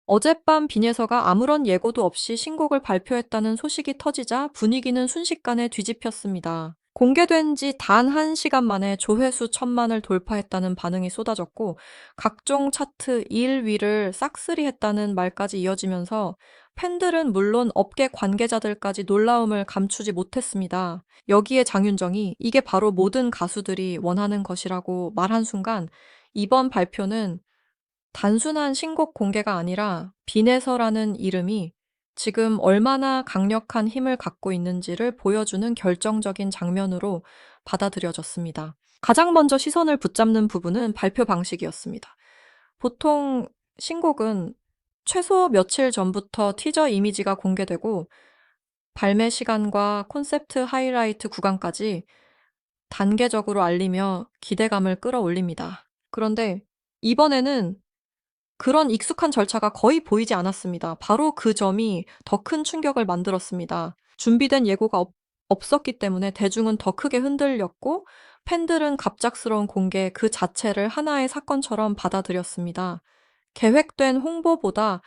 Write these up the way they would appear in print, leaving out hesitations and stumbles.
어젯밤 빈에서가 아무런 예고도 없이 신곡을 발표했다는 소식이 터지자 분위기는 순식간에 뒤집혔습니다. 공개된 지 단 1시간 만에 조회수 1,000만을 돌파했다는 반응이 쏟아졌고, 각종 차트 1위를 싹쓸이했다는 말까지 이어지면서 팬들은 물론 업계 관계자들까지 놀라움을 감추지 못했습니다. 여기에 장윤정이 이게 바로 모든 가수들이 원하는 것이라고 말한 순간, 이번 발표는 단순한 신곡 공개가 아니라 빈에서라는 이름이 지금 얼마나 강력한 힘을 갖고 있는지를 보여주는 결정적인 장면으로 받아들여졌습니다. 가장 먼저 시선을 붙잡는 부분은 발표 방식이었습니다. 보통 신곡은 최소 며칠 전부터 티저 이미지가 공개되고 발매 시간과 콘셉트 하이라이트 구간까지 단계적으로 알리며 기대감을 끌어올립니다. 그런데 이번에는 그런 익숙한 절차가 거의 보이지 않았습니다. 바로 그 점이 더 큰 충격을 만들었습니다. 준비된 예고가 없었기 때문에 대중은 더 크게 흔들렸고, 팬들은 갑작스러운 공개 그 자체를 하나의 사건처럼 받아들였습니다. 계획된 홍보보다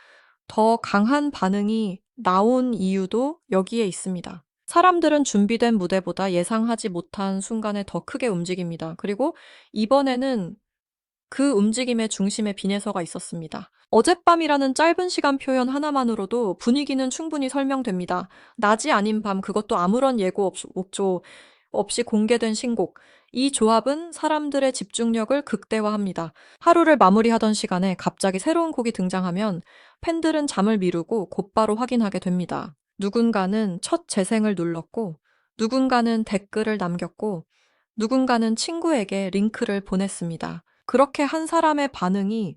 더 강한 반응이 나온 이유도 여기에 있습니다. 사람들은 준비된 무대보다 예상하지 못한 순간에 더 크게 움직입니다. 그리고 이번에는 그 움직임의 중심에 빈에서가 있었습니다. 어젯밤이라는 짧은 시간 표현 하나만으로도 분위기는 충분히 설명됩니다. 낮이 아닌 밤, 그것도 아무런 예고 없이 공개된 신곡. 이 조합은 사람들의 집중력을 극대화합니다. 하루를 마무리하던 시간에 갑자기 새로운 곡이 등장하면 팬들은 잠을 미루고 곧바로 확인하게 됩니다. 누군가는 첫 재생을 눌렀고, 누군가는 댓글을 남겼고, 누군가는 친구에게 링크를 보냈습니다. 그렇게 한 사람의 반응이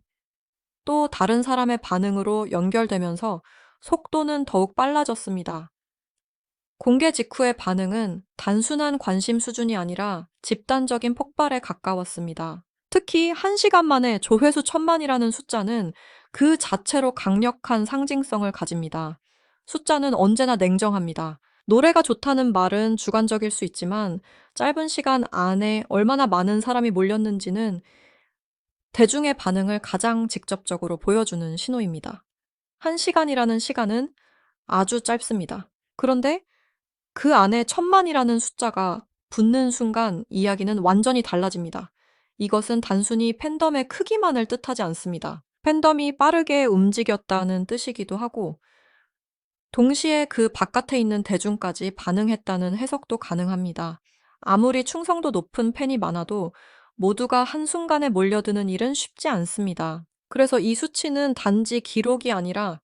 또 다른 사람의 반응으로 연결되면서 속도는 더욱 빨라졌습니다. 공개 직후의 반응은 단순한 관심 수준이 아니라 집단적인 폭발에 가까웠습니다. 특히 1시간 만에 조회수 1,000만이라는 숫자는 그 자체로 강력한 상징성을 가집니다. 숫자는 언제나 냉정합니다. 노래가 좋다는 말은 주관적일 수 있지만 짧은 시간 안에 얼마나 많은 사람이 몰렸는지는 대중의 반응을 가장 직접적으로 보여주는 신호입니다. 1시간이라는 시간은 아주 짧습니다. 그런데 그 안에 1,000만이라는 숫자가 붙는 순간 이야기는 완전히 달라집니다. 이것은 단순히 팬덤의 크기만을 뜻하지 않습니다. 팬덤이 빠르게 움직였다는 뜻이기도 하고, 동시에 그 바깥에 있는 대중까지 반응했다는 해석도 가능합니다. 아무리 충성도 높은 팬이 많아도 모두가 한순간에 몰려드는 일은 쉽지 않습니다. 그래서 이 수치는 단지 기록이 아니라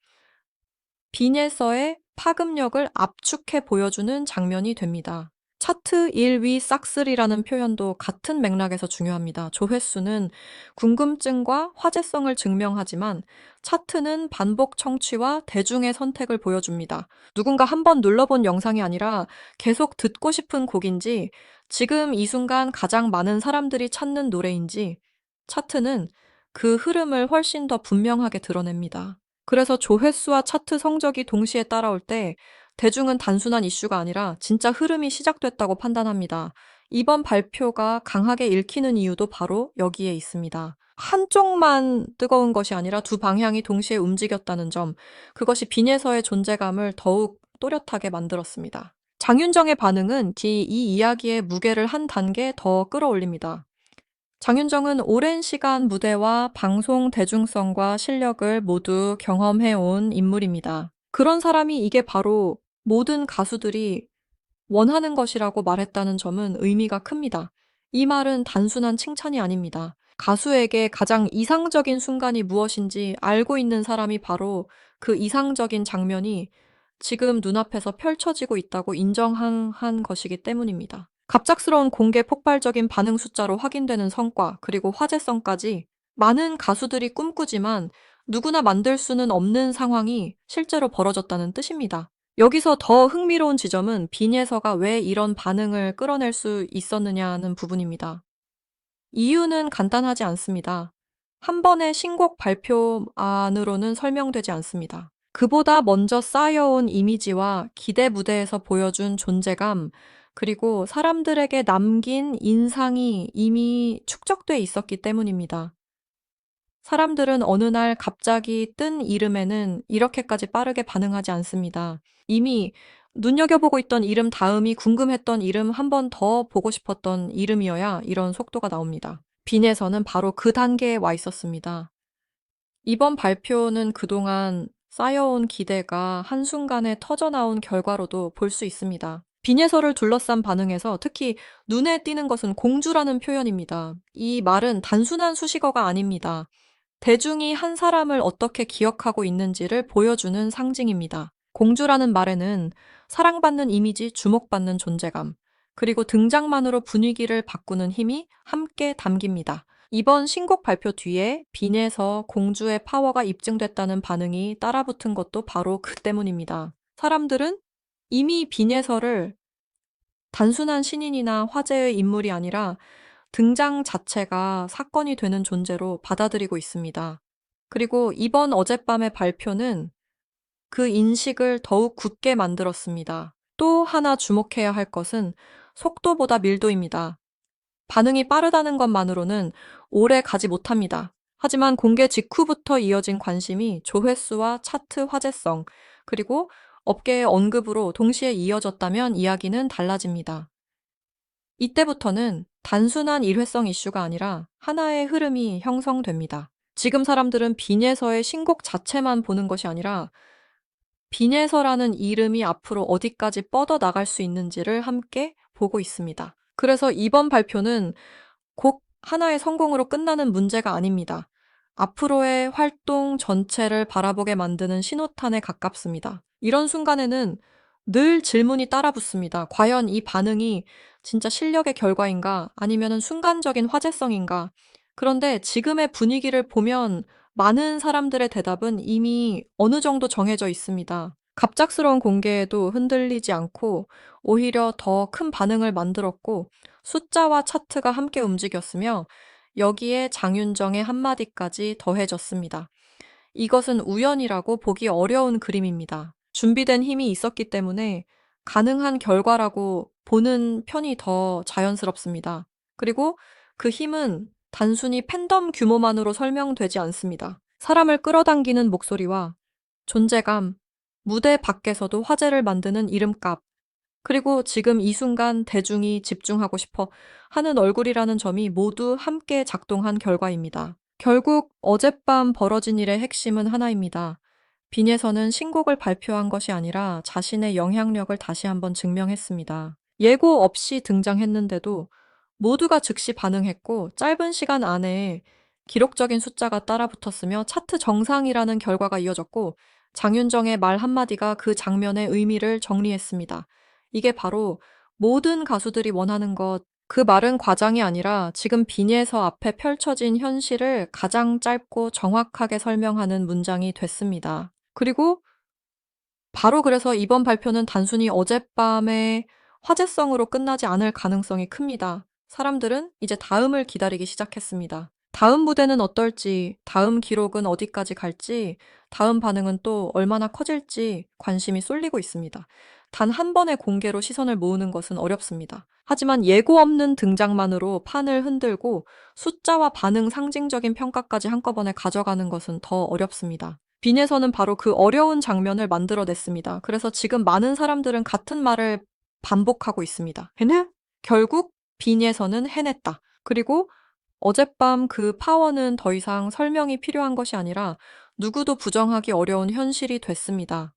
빈에서의 파급력을 압축해 보여주는 장면이 됩니다. 차트 1위 싹쓸이라는 표현도 같은 맥락에서 중요합니다. 조회수는 궁금증과 화제성을 증명하지만 차트는 반복 청취와 대중의 선택을 보여줍니다. 누군가 한 번 눌러본 영상이 아니라 계속 듣고 싶은 곡인지, 지금 이 순간 가장 많은 사람들이 찾는 노래인지, 차트는 그 흐름을 훨씬 더 분명하게 드러냅니다. 그래서 조회수와 차트 성적이 동시에 따라올 때 대중은 단순한 이슈가 아니라 진짜 흐름이 시작됐다고 판단합니다. 이번 발표가 강하게 읽히는 이유도 바로 여기에 있습니다. 한쪽만 뜨거운 것이 아니라 두 방향이 동시에 움직였다는 점, 그것이 빈에서의 존재감을 더욱 또렷하게 만들었습니다. 장윤정의 반응은 이 이야기의 무게를 한 단계 더 끌어올립니다. 장윤정은 오랜 시간 무대와 방송 대중성과 실력을 모두 경험해온 인물입니다. 그런 사람이 이게 바로 모든 가수들이 원하는 것이라고 말했다는 점은 의미가 큽니다. 이 말은 단순한 칭찬이 아닙니다. 가수에게 가장 이상적인 순간이 무엇인지 알고 있는 사람이 바로 그 이상적인 장면이 지금 눈앞에서 펼쳐지고 있다고 인정한 것이기 때문입니다. 갑작스러운 공개 폭발적인 반응 숫자로 확인되는 성과, 그리고 화제성까지 많은 가수들이 꿈꾸지만 누구나 만들 수는 없는 상황이 실제로 벌어졌다는 뜻입니다. 여기서 더 흥미로운 지점은 빈예서가 왜 이런 반응을 끌어낼 수 있었느냐는 부분입니다. 이유는 간단하지 않습니다. 한 번의 신곡 발표만으로는 설명되지 않습니다. 그보다 먼저 쌓여온 이미지와 기대 무대에서 보여준 존재감, 그리고 사람들에게 남긴 인상이 이미 축적돼 있었기 때문입니다. 사람들은 어느 날 갑자기 뜬 이름에는 이렇게까지 빠르게 반응하지 않습니다. 이미 눈여겨보고 있던 이름 다음이 궁금했던 이름, 한 번 더 보고 싶었던 이름이어야 이런 속도가 나옵니다. 빈에서는 바로 그 단계에 와 있었습니다. 이번 발표는 그동안 쌓여온 기대가 한순간에 터져나온 결과로도 볼 수 있습니다. 빈예설을 둘러싼 반응에서 특히 눈에 띄는 것은 공주라는 표현입니다. 이 말은 단순한 수식어가 아닙니다. 대중이 한 사람을 어떻게 기억하고 있는지를 보여주는 상징입니다. 공주라는 말에는 사랑받는 이미지, 주목받는 존재감, 그리고 등장만으로 분위기를 바꾸는 힘이 함께 담깁니다. 이번 신곡 발표 뒤에 빈에서 공주의 파워가 입증됐다는 반응이 따라붙은 것도 바로 그 때문입니다. 사람들은 이미 빈에서를 단순한 신인이나 화제의 인물이 아니라 등장 자체가 사건이 되는 존재로 받아들이고 있습니다. 그리고 이번 어젯밤의 발표는 그 인식을 더욱 굳게 만들었습니다. 또 하나 주목해야 할 것은 속도보다 밀도입니다. 반응이 빠르다는 것만으로는 오래 가지 못합니다. 하지만 공개 직후부터 이어진 관심이 조회수와 차트 화제성, 그리고 업계의 언급으로 동시에 이어졌다면 이야기는 달라집니다. 이때부터는 단순한 일회성 이슈가 아니라 하나의 흐름이 형성됩니다. 지금 사람들은 빈예서의 신곡 자체만 보는 것이 아니라 빈예서라는 이름이 앞으로 어디까지 뻗어나갈 수 있는지를 함께 보고 있습니다. 그래서 이번 발표는 곡 하나의 성공으로 끝나는 문제가 아닙니다. 앞으로의 활동 전체를 바라보게 만드는 신호탄에 가깝습니다. 이런 순간에는 늘 질문이 따라붙습니다. 과연 이 반응이 진짜 실력의 결과인가? 아니면 순간적인 화제성인가? 그런데 지금의 분위기를 보면 많은 사람들의 대답은 이미 어느 정도 정해져 있습니다. 갑작스러운 공개에도 흔들리지 않고 오히려 더 큰 반응을 만들었고 숫자와 차트가 함께 움직였으며 여기에 장윤정의 한마디까지 더해졌습니다. 이것은 우연이라고 보기 어려운 그림입니다. 준비된 힘이 있었기 때문에 가능한 결과라고 보는 편이 더 자연스럽습니다. 그리고 그 힘은 단순히 팬덤 규모만으로 설명되지 않습니다. 사람을 끌어당기는 목소리와 존재감, 무대 밖에서도 화제를 만드는 이름값, 그리고 지금 이 순간 대중이 집중하고 싶어 하는 얼굴이라는 점이 모두 함께 작동한 결과입니다. 결국 어젯밤 벌어진 일의 핵심은 하나입니다. 빈에서는 신곡을 발표한 것이 아니라 자신의 영향력을 다시 한번 증명했습니다. 예고 없이 등장했는데도 모두가 즉시 반응했고 짧은 시간 안에 기록적인 숫자가 따라붙었으며 차트 정상이라는 결과가 이어졌고 장윤정의 말 한마디가 그 장면의 의미를 정리했습니다. 이게 바로 모든 가수들이 원하는 것, 그 말은 과장이 아니라 지금 빈예서 앞에 펼쳐진 현실을 가장 짧고 정확하게 설명하는 문장이 됐습니다. 그리고 바로 그래서 이번 발표는 단순히 어젯밤의 화제성으로 끝나지 않을 가능성이 큽니다. 사람들은 이제 다음을 기다리기 시작했습니다. 다음 무대는 어떨지, 다음 기록은 어디까지 갈지, 다음 반응은 또 얼마나 커질지 관심이 쏠리고 있습니다. 단 한 번의 공개로 시선을 모으는 것은 어렵습니다. 하지만 예고 없는 등장만으로 판을 흔들고 숫자와 반응 상징적인 평가까지 한꺼번에 가져가는 것은 더 어렵습니다. 빈에서는 바로 그 어려운 장면을 만들어냈습니다. 그래서 지금 많은 사람들은 같은 말을 반복하고 있습니다. 해내? 결국 빈에서는 해냈다. 그리고 어젯밤 그 파워는 더 이상 설명이 필요한 것이 아니라 누구도 부정하기 어려운 현실이 됐습니다.